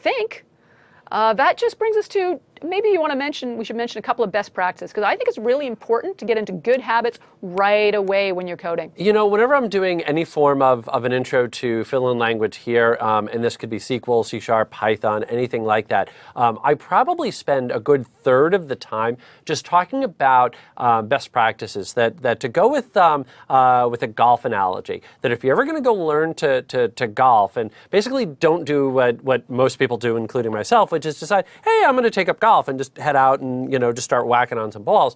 think that just brings us to, maybe we should mention a couple of best practices, because I think it's really important to get into good habits right away when you're coding. You know, whenever I'm doing any form of an intro to fill-in language here, and this could be SQL, C#, Python, anything like that, I probably spend a good third of the time just talking about best practices. That to go with a golf analogy, that if you're ever going to go learn to golf, and basically don't do what most people do, including myself, which is decide, hey, I'm going to take up golf and just head out and, you know, just start whacking on some balls.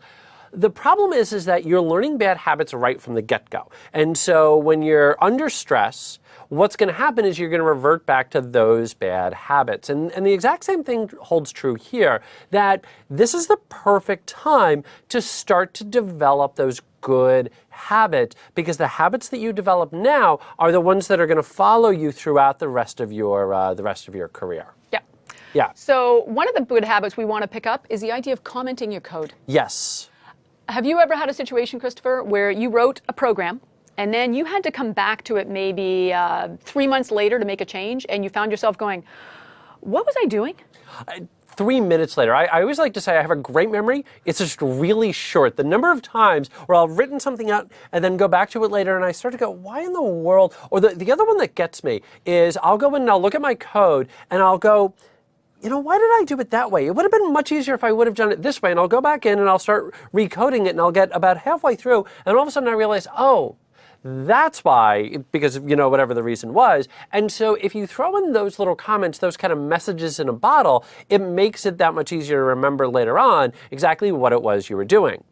The problem is that you're learning bad habits right from the get-go. And so when you're under stress, what's going to happen is you're going to revert back to those bad habits. And the exact same thing holds true here, that this is the perfect time to start to develop those good habits, because the habits that you develop now are the ones that are going to follow you throughout the rest of your career. Yeah. Yeah. So one of the good habits we want to pick up is the idea of commenting your code. Yes. Have you ever had a situation, Christopher, where you wrote a program and then you had to come back to it maybe 3 months later to make a change, and you found yourself going, what was I doing? 3 minutes later. I always like to say I have a great memory. It's just really short. The number of times where I've written something out and then go back to it later and I start to go, why in the world? Or the other one that gets me is I'll go in and I'll look at my code and I'll go, you know, why did I do it that way? It would have been much easier if I would have done it this way. And I'll go back in and I'll start recoding it, and I'll get about halfway through, and all of a sudden I realize, oh, that's why, because, you know, whatever the reason was. And so if you throw in those little comments, those kind of messages in a bottle, it makes it that much easier to remember later on exactly what it was you were doing.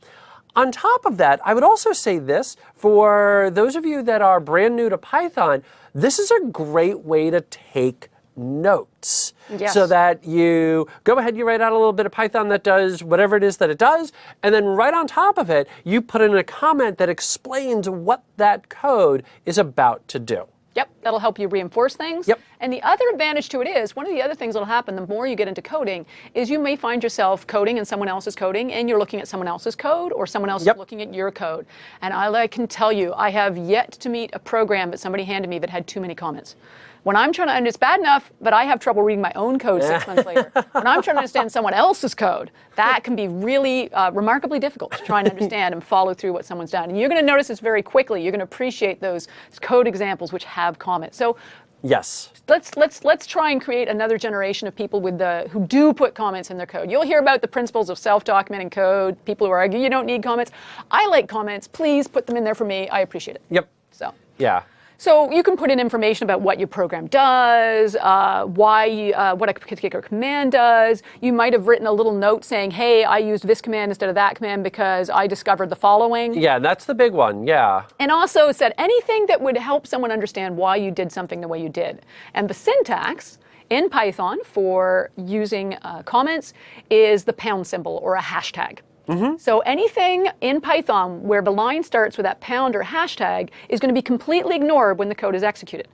On top of that, I would also say this, for those of you that are brand new to Python, this is a great way to take notes. Yes. So that you go ahead, you write out a little bit of Python that does whatever it is that it does, and then right on top of it, you put in a comment that explains what that code is about to do. Yep, that'll help you reinforce things. Yep. And the other advantage to it is, one of the other things that'll happen the more you get into coding is you may find yourself coding and someone else is coding, and you're looking at someone else's code, or someone else is looking at your code. And I can tell you, I have yet to meet a program that somebody handed me that had too many comments. When I'm trying to, and it's bad enough, but I have trouble reading my own code 6 months later. When I'm trying to understand someone else's code, that can be really remarkably difficult to try and understand and follow through what someone's done. And you're going to notice this very quickly. You're going to appreciate those code examples which have comments. So yes, let's try and create another generation of people who do put comments in their code. You'll hear about the principles of self-documenting code, people who argue you don't need comments. I like comments. Please put them in there for me. I appreciate it. Yep. So. Yeah. So you can put in information about what your program does, what a particular command does. You might have written a little note saying, hey, I used this command instead of that command because I discovered the following. Yeah, that's the big one, yeah. And also said anything that would help someone understand why you did something the way you did. And the syntax in Python for using comments is the pound symbol or a hashtag. Mm-hmm. So anything in Python where the line starts with that pound or hashtag is going to be completely ignored when the code is executed.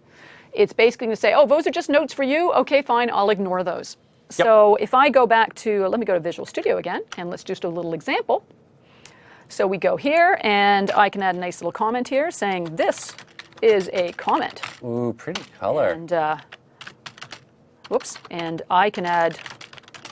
It's basically going to say, oh, those are just notes for you. Okay, fine, I'll ignore those. Yep. So if I go back to, let me go to Visual Studio again, and let's just do a little example. So we go here, and I can add a nice little comment here saying this is a comment. Ooh, pretty color. And, whoops, and I can add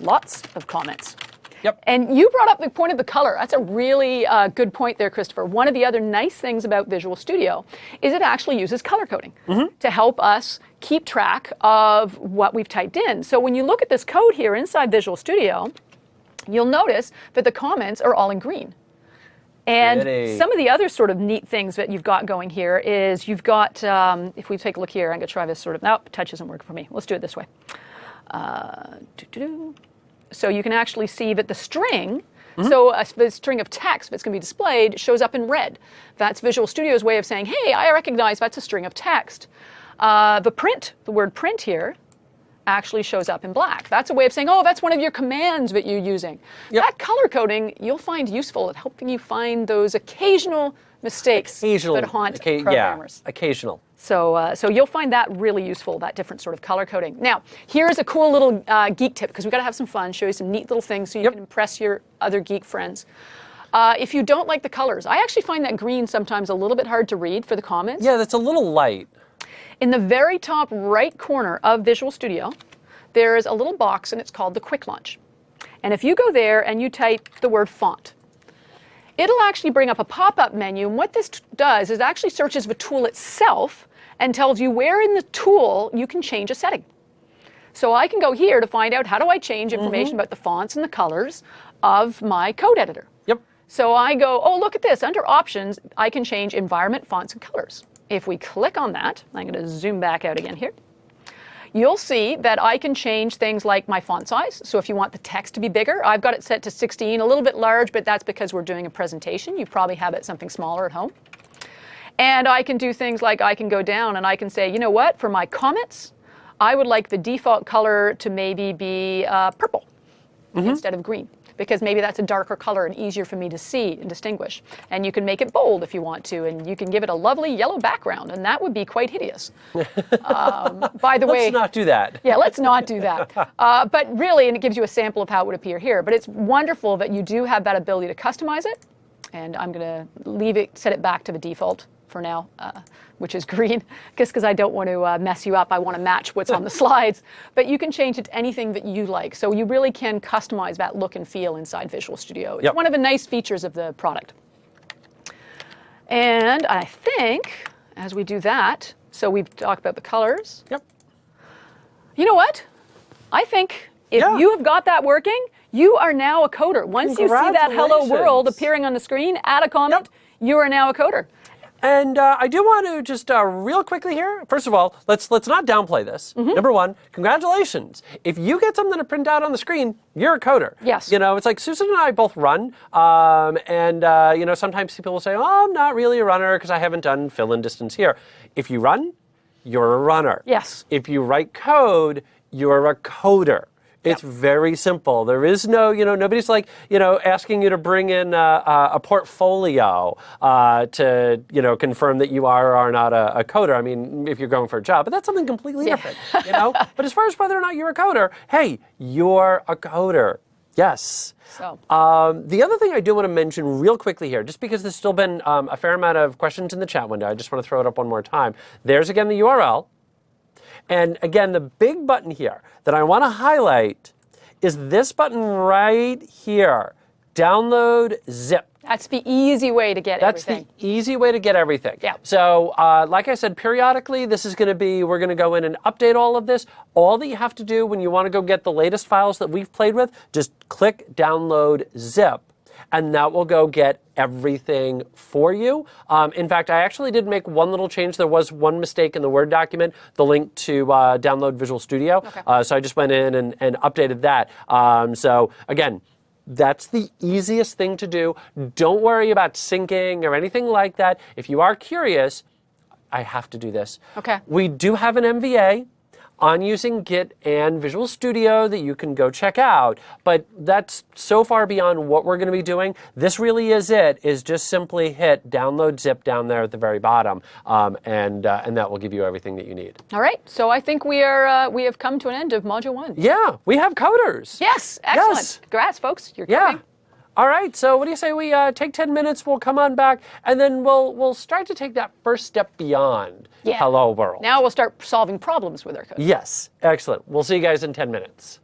lots of comments. Yep. And you brought up the point of the color. That's a really good point there, Christopher. One of the other nice things about Visual Studio is it actually uses color coding to help us keep track of what we've typed in. So when you look at this code here inside Visual Studio, you'll notice that the comments are all in green. And some of the other sort of neat things that you've got going here is you've got, if we take a look here, I'm going to try this sort of, nope, touch isn't working for me. Let's do it this way. So you can actually see that the string, the string of text that's going to be displayed shows up in red. That's Visual Studio's way of saying, hey, I recognize that's a string of text. The word print here, actually shows up in black. That's a way of saying, oh, that's one of your commands that you're using. Yep. That color coding you'll find useful at helping you find those occasional mistakes that haunt programmers. Yeah, occasional. So you'll find that really useful, that different sort of color coding. Now, here's a cool little geek tip, because we've got to have some fun, show you some neat little things so you can impress your other geek friends. If you don't like the colors, I actually find that green sometimes a little bit hard to read for the comments. Yeah, that's a little light. In the very top right corner of Visual Studio, there's a little box and it's called the Quick Launch. And if you go there and you type the word font, it'll actually bring up a pop-up menu. And what this does is actually searches the tool itself and tells you where in the tool you can change a setting. So I can go here to find out how do I change information about the fonts and the colors of my code editor. Yep. So I go, oh, look at this. Under options, I can change environment, fonts, and colors. If we click on that, I'm going to zoom back out again here. You'll see that I can change things like my font size. So if you want the text to be bigger, I've got it set to 16, a little bit large, but that's because we're doing a presentation. You probably have it something smaller at home. And I can do things like I can go down and I can say, you know what, for my comments, I would like the default color to maybe be purple instead of green, because maybe that's a darker color and easier for me to see and distinguish. And you can make it bold if you want to, and you can give it a lovely yellow background, and that would be quite hideous. By the way, let's not do that. Yeah, let's not do that. But really, and it gives you a sample of how it would appear here. But it's wonderful that you do have that ability to customize it. And I'm going to leave it, set it back to the default for now, which is green, just because I don't want to mess you up. I want to match what's on the slides. But you can change it to anything that you like. So you really can customize that look and feel inside Visual Studio. It's one of the nice features of the product. And I think, as we do that, so we've talked about the colors. Yep. You know what? I think if you have got that working, you are now a coder. Once you see that hello world appearing on the screen, add a comment, you are now a coder. And I do want to just real quickly here, first of all, let's not downplay this. Number one, congratulations. If you get something to print out on the screen, you're a coder. Yes. You know, it's like Susan and I both run, you know, sometimes people will say, oh, I'm not really a runner because I haven't done fill and distance here. If you run, you're a runner. Yes. If you write code, you're a coder. It's very simple. There is no, you know, nobody's like, you know, asking you to bring in a portfolio to, you know, confirm that you are or are not a coder. I mean, if you're going for a job, but that's something completely different, you know? But as far as whether or not you're a coder, hey, you're a coder. Yes. So. The other thing I do want to mention real quickly here, just because there's still been a fair amount of questions in the chat window, I just want to throw it up one more time. There's again the URL. And again, the big button here that I want to highlight is this button right here, download zip. That's the easy way to get everything. That's the easy way to get everything. Yeah. So like I said, periodically, this is going to be, we're going to go in and update all of this. All that you have to do when you want to go get the latest files that we've played with, just click download zip. And that will go get everything for you. In fact, I actually did make one little change. There was one mistake in the Word document, the link to download Visual Studio. Okay. So I just went in and updated that. So again, that's the easiest thing to do. Don't worry about syncing or anything like that. If you are curious, I have to do this. Okay. We do have an MVA on using Git and Visual Studio that you can go check out, but that's so far beyond what we're going to be doing. This really is it, is just simply hit download zip down there at the very bottom, and that will give you everything that you need. All right, so I think we have come to an end of Module 1. Yeah, we have coders. Yes, excellent. Yes. Congrats, folks, you're coding. All right, so what do you say we take 10 minutes, we'll come on back, and then we'll start to take that first step beyond Hello World. Now we'll start solving problems with our code. Yes, excellent. We'll see you guys in 10 minutes.